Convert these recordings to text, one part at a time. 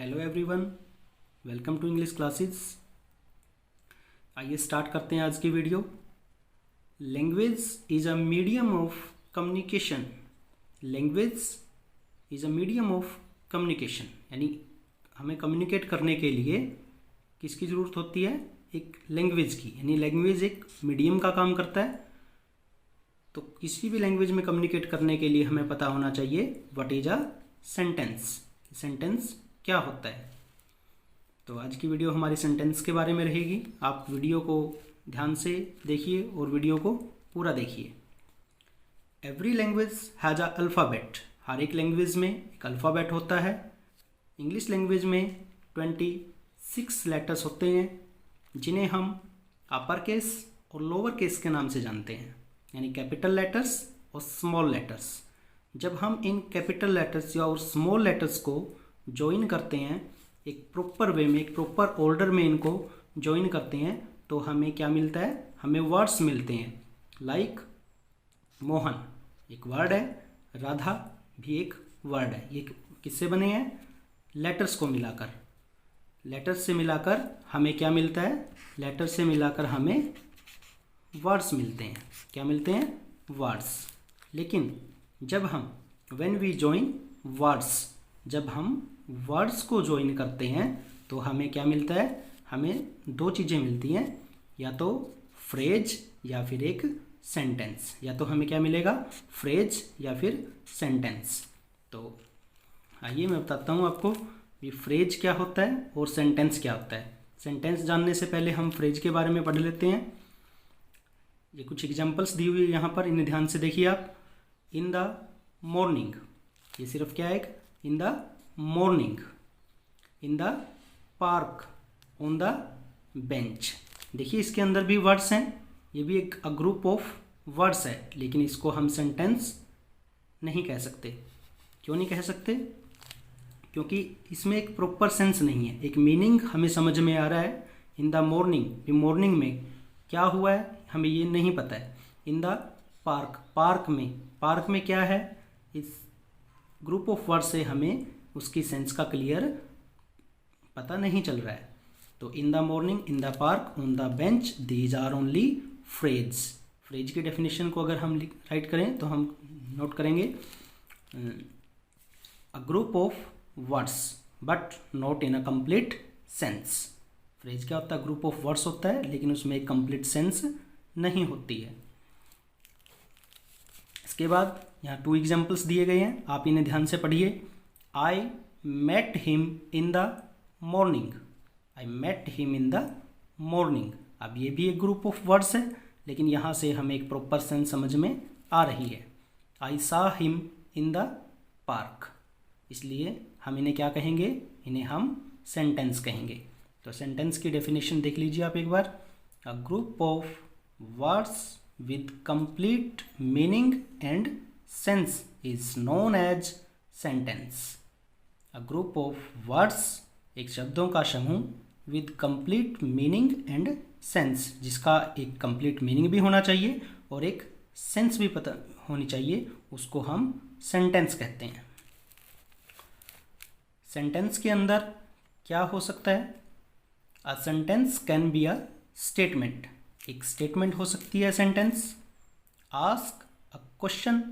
Hello everyone, welcome to English classes. आइए start करते हैं आज की video. Language is a medium of communication. Language is a medium of communication, यानी हमें कम्युनिकेट करने के लिए किसकी ज़रूरत होती है? एक लैंग्वेज की। यानी लैंग्वेज एक मीडियम का काम करता है। तो किसी भी लैंग्वेज में कम्युनिकेट करने के लिए हमें पता होना चाहिए what is a sentence. Sentence क्या होता है? तो आज की वीडियो हमारी सेंटेंस के बारे में रहेगी। आप वीडियो को ध्यान से देखिए और वीडियो को पूरा देखिए। Every language has a alphabet. हर एक लैंग्वेज में एक अल्फ़ाबेट होता है। इंग्लिश लैंग्वेज में 26 लेटर्स होते हैं, जिन्हें हम अपर केस और लोअर केस के नाम से जानते हैं, यानी कैपिटल लेटर्स और स्मॉल लेटर्स। जब हम इन कैपिटल लेटर्स या और स्मॉल लेटर्स को ज्वाइन करते हैं एक प्रॉपर वे में, एक प्रॉपर ऑर्डर में इनको ज्वाइन करते हैं, तो हमें क्या मिलता है? हमें वर्ड्स मिलते हैं। लाइक मोहन एक वर्ड है, राधा भी एक वर्ड है। ये किससे बने हैं? लेटर्स को मिलाकर। लेटर्स से मिलाकर हमें क्या मिलता है? लेटर्स से मिलाकर हमें वर्ड्स मिलते हैं। क्या मिलते हैं? वर्ड्स। लेकिन जब हम व्हेन वी जॉइन वर्ड्स, जब हम वर्ड्स को ज्वाइन करते हैं तो हमें क्या मिलता है? हमें दो चीज़ें मिलती हैं, या तो फ्रेज या फिर एक सेंटेंस। या तो हमें क्या मिलेगा? फ्रेज या फिर सेंटेंस। तो आइए मैं बताता हूँ आपको ये फ्रेज क्या होता है और सेंटेंस क्या होता है। सेंटेंस जानने से पहले हम फ्रेज के बारे में पढ़ लेते हैं। ये कुछ एग्जांपल्स दी हुई है यहाँ पर, इन्हें ध्यान से देखिए आप। इन द मॉर्निंग, ये सिर्फ क्या है? इन the morning. In the park, on the bench. देखिए इसके अंदर भी वर्ड्स हैं। ये भी एक ग्रुप ऑफ वर्ड्स है, लेकिन इसको हम सेंटेंस नहीं कह सकते। क्यों नहीं कह सकते? क्योंकि इसमें एक प्रॉपर सेंस नहीं है, एक मीनिंग हमें समझ में आ रहा है। इन द मॉर्निंग, ये मॉर्निंग में क्या हुआ है हमें ये नहीं पता है। इन द पार्क, पार्क में क्या है? इस ग्रुप ऑफ वर्ड से हमें उसकी सेंस का क्लियर पता नहीं चल रहा है। तो in the morning, in the park, on the bench, these are only phrase. Phrase की डेफिनेशन को अगर हम राइट करें तो हम नोट करेंगे a group of words but not in a complete sense. Phrase क्या होता है? ग्रुप ऑफ वर्ड्स होता है, लेकिन उसमें एक कंप्लीट सेंस नहीं होती है। इसके बाद यहाँ 2 एग्जाम्पल्स दिए गए हैं, आप इन्हें ध्यान से पढ़िए। I met him in the morning. I met him in the morning. अब ये भी एक ग्रुप ऑफ वर्ड्स है, लेकिन यहाँ से हमें एक प्रॉपर सेंस समझ में आ रही है। आई सा हिम इन द पार्क, इसलिए हम इन्हें क्या कहेंगे? इन्हें हम सेंटेंस कहेंगे। तो सेंटेंस की डेफिनेशन देख लीजिए आप एक बार। A group of words with complete meaning and sense is known as sentence. A group of words, एक शब्दों का समूह with complete meaning and sense, जिसका एक complete meaning भी होना चाहिए और एक sense भी पता होनी चाहिए, उसको हम sentence कहते हैं। sentence के अंदर क्या हो सकता है? A sentence can be a statement. एक स्टेटमेंट हो सकती है sentence. Ask a question,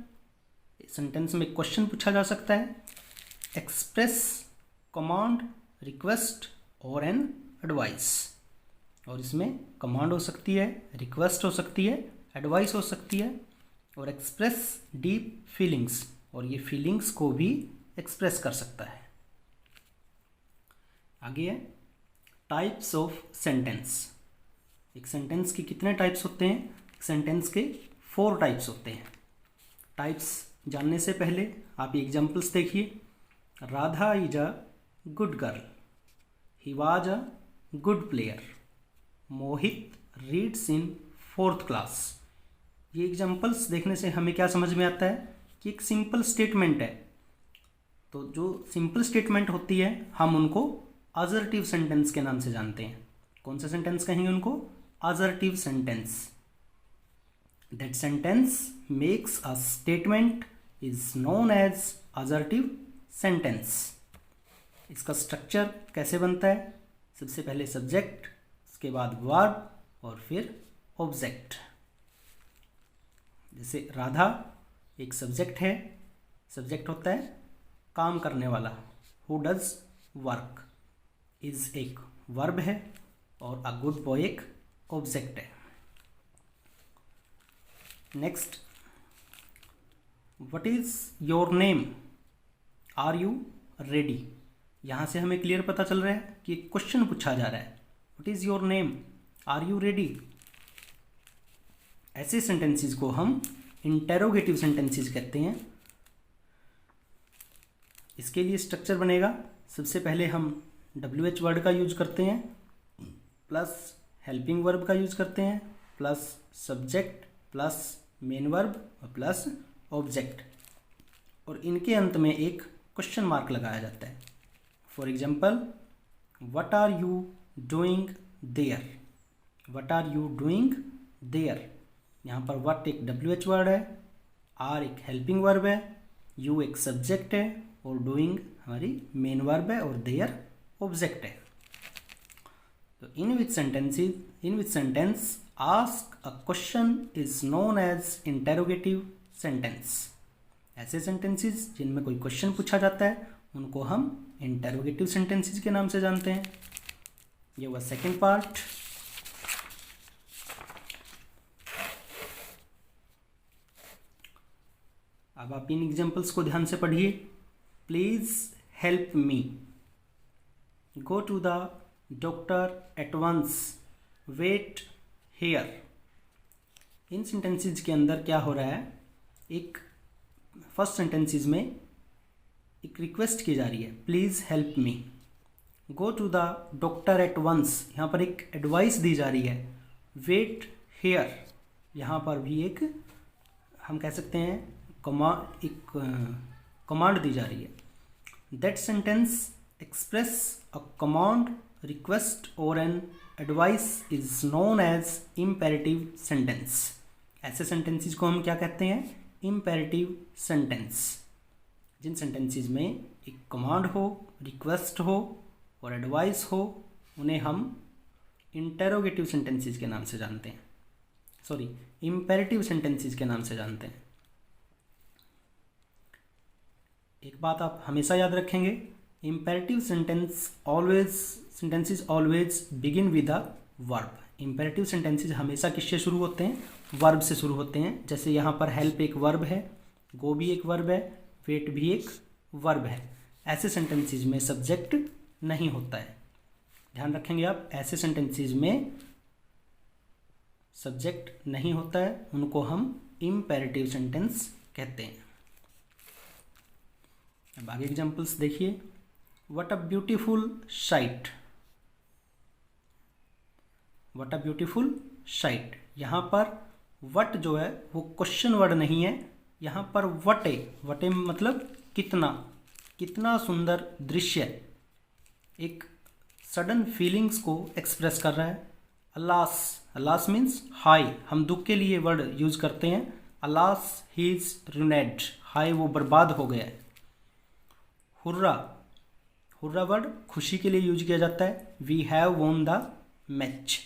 sentence में क्वेश्चन पूछा जा सकता है। एक्सप्रेस कमांड, रिक्वेस्ट और एन एडवाइस, और इसमें कमांड हो सकती है, रिक्वेस्ट हो सकती है, एडवाइस हो सकती है। और एक्सप्रेस डीप फीलिंग्स, और ये फीलिंग्स को भी एक्सप्रेस कर सकता है। आगे है टाइप्स ऑफ सेंटेंस। एक सेंटेंस के कितने टाइप्स होते हैं? एक सेंटेंस के 4 टाइप्स होते हैं। टाइप्स जानने से पहले आप ये एग्जाम्पल्स देखिए। Radha is a good girl, he was a good player, Mohit reads in 4th class. ये एग्जाम्पल्स देखने से हमें क्या समझ में आता है कि एक सिंपल स्टेटमेंट है। तो जो सिंपल स्टेटमेंट होती है हम उनको असर्टिव सेंटेंस के नाम से जानते हैं। कौन सा सेंटेंस कहेंगे उनको? assertive sentence. That sentence makes a statement is known as assertive sentence. इसका स्ट्रक्चर कैसे बनता है? सबसे पहले सब्जेक्ट, उसके बाद वर्ब और फिर ऑब्जेक्ट। जैसे राधा एक सब्जेक्ट है, सब्जेक्ट होता है काम करने वाला, हु डज वर्क। इज एक वर्ब है और अ गुड बॉय एक ऑब्जेक्ट है। Next, what is your name, are you ready. यहाँ से हमें क्लियर पता चल रहा है कि क्वेश्चन पूछा जा रहा है, what is your name, are you ready. ऐसे सेंटेंसेस को हम इंटेरोगेटिव सेंटेंसेस कहते हैं। इसके लिए स्ट्रक्चर बनेगा, सबसे पहले हम WH वर्ड का यूज करते हैं, प्लस हेल्पिंग वर्ब का यूज करते हैं, plus subject, plus main verb और प्लस ऑब्जेक्ट, और इनके अंत में एक क्वेश्चन मार्क लगाया जाता है। For example, what are you doing there, what are you doing there. यहाँ पर व्हाट एक WH वर्ड है, आर एक हेल्पिंग वर्ब है, यू एक सब्जेक्ट है और डूइंग हमारी मेन वर्ब है और देयर ऑब्जेक्ट है। तो in which sentence ask a question is known as interrogative sentence. ऐसे सेंटेंसेस जिनमें कोई क्वेश्चन पूछा जाता है उनको हम इंटेरोगेटिव सेंटेंसेस के नाम से जानते हैं। ये हुआ सेकेंड पार्ट। अब आप इन एग्जाम्पल्स को ध्यान से पढ़िए। Please help me, go to the doctor at once, wait here. इन सेंटेंसेस के अंदर क्या हो रहा है, एक फर्स्ट सेंटेंसेस में एक रिक्वेस्ट की जा रही है, please help me, go to the doctor at once, यहाँ पर एक एडवाइस दी जा रही है, वेट हेयर, यहाँ पर भी एक हम कह सकते हैं कमांड दी जा रही है। That sentence express a command, request और an advice is known as imperative sentence. ऐसे सेंटेंसेस को हम क्या कहते हैं, इम्पेरेटिव सेंटेंस। जिन सेंटेंसेस में एक कमांड हो, रिक्वेस्ट हो और एडवाइस हो, उन्हें हम इंटेरोगेटिव सेंटेंसेस के नाम से जानते हैं, सॉरी इम्पेरेटिव सेंटेंसेस के नाम से जानते हैं। एक बात आप हमेशा याद रखेंगे, imperative sentences always begin with a verb. Imperative sentences हमेशा किससे शुरू होते हैं, वर्ब से शुरू होते हैं। जैसे यहाँ पर हेल्प एक वर्ब है, गो भी एक वर्ब है, वेट भी एक वर्ब है। ऐसे सेंटेंसेस में सब्जेक्ट नहीं होता है, ध्यान रखेंगे आप। ऐसे सेंटेंसेस में सब्जेक्ट नहीं होता है, उनको हम इम्पेरेटिव सेंटेंस कहते हैं। अब आगे एग्जाम्पल्स देखिए। What a beautiful sight, what a beautiful sight. यहाँ पर व्हाट जो है वो क्वेश्चन वर्ड नहीं है, यहाँ पर व्हाट है, व्हाट है मतलब कितना, कितना सुंदर दृश्य, एक सडन फीलिंग्स को एक्सप्रेस कर रहा है। अलास, अलास मीन्स हाय, हम दुख के लिए वर्ड यूज करते हैं। अलास ही इज रुइनेड, हाय वो बर्बाद हो गया है। हुर्रा, हुर्रा वर्ड खुशी के लिए यूज किया जाता है। We have won the match.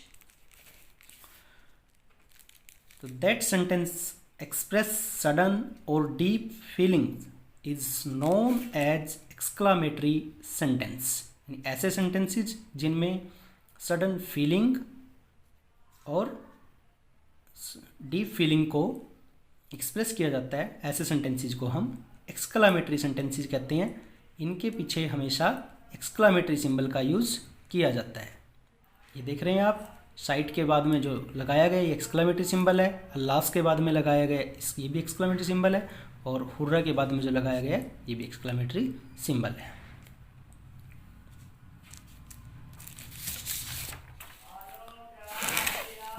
तो दैट सेंटेंस एक्सप्रेस सडन और deep feelings is known as exclamatory sentence. ऐसे सेंटेंसेस जिनमें सडन फीलिंग और डीप फीलिंग को एक्सप्रेस किया जाता है, ऐसे सेंटेंसेस को हम एक्सक्लामेटरी सेंटेंसेस कहते हैं। इनके पीछे हमेशा एक्सक्लामेटरी सिंबल का यूज़ किया जाता है। ये देख रहे हैं आप, साइट के बाद में जो लगाया गया ये एक्सक्लामेटरी सिंबल है, अल्लास के बाद में लगाया गया ये भी एक्सक्लामेटरी सिंबल है, और हुर्रा के बाद में जो लगाया गया ये भी एक्सक्लामेटरी सिंबल है।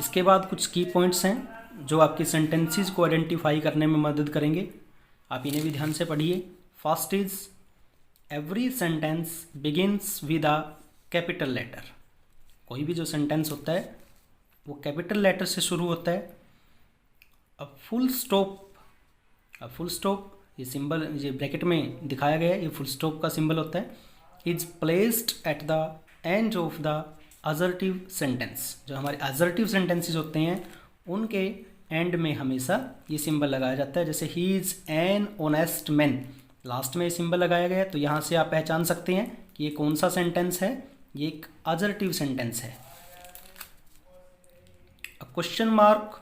इसके बाद कुछ की पॉइंट्स हैं जो आपके सेंटेंसेस को आइडेंटिफाई करने में मदद करेंगे, आप इन्हें भी ध्यान से पढ़िए। First is every sentence begins with a capital letter. कोई भी जो सेंटेंस होता है वो कैपिटल लेटर से शुरू होता है। अब फुल स्टॉप, ये सिंबल ये ब्रैकेट में दिखाया गया है, ये फुल स्टॉप का सिंबल होता है। Is placed at the end of the assertive sentence. जो हमारे असर्टिव सेंटेंसेस होते हैं उनके एंड में हमेशा ये सिंबल लगाया जाता है। जैसे he is an honest man, last में ये सिंबल लगाया गया है, तो यहाँ से आप पहचान सकते हैं कि ये कौन सा सेंटेंस है, ये एक असर्टिव सेंटेंस है। क्वेश्चन मार्क,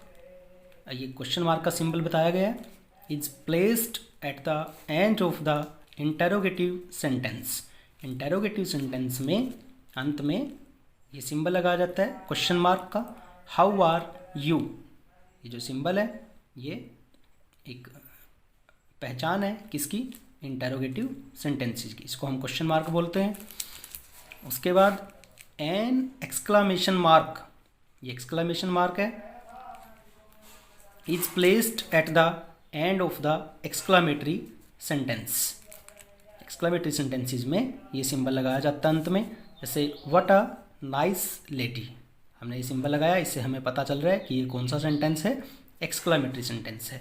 ये क्वेश्चन मार्क का सिंबल बताया गया है, is placed at the end of the interrogative sentence. Interrogative sentence में अंत में ये सिंबल लगाया जाता है क्वेश्चन मार्क का। हाउ आर यू, ये जो सिंबल है ये एक पहचान है किसकी, इंटेरोगेटिव सेंटेंसेस की, इसको हम क्वेश्चन मार्क बोलते हैं। उसके बाद एन एक्सक्लामेशन मार्क, ये एक्सक्लामेशन मार्क है, is placed at the end of the exclamatory sentence. Exclamatory sentences में ये सिंबल लगाया जाता है अंत में। जैसे व्हाट अ नाइस लेडी, हमने ये सिंबल लगाया, इससे हमें पता चल रहा है कि ये कौन सा सेंटेंस है, एक्सक्लामेटरी सेंटेंस है।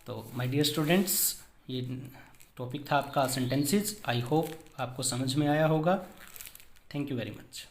तो माय डियर स्टूडेंट्स, ये टॉपिक था आपका सेंटेंसेस। आई होप आपको समझ में आया होगा। Thank you very much.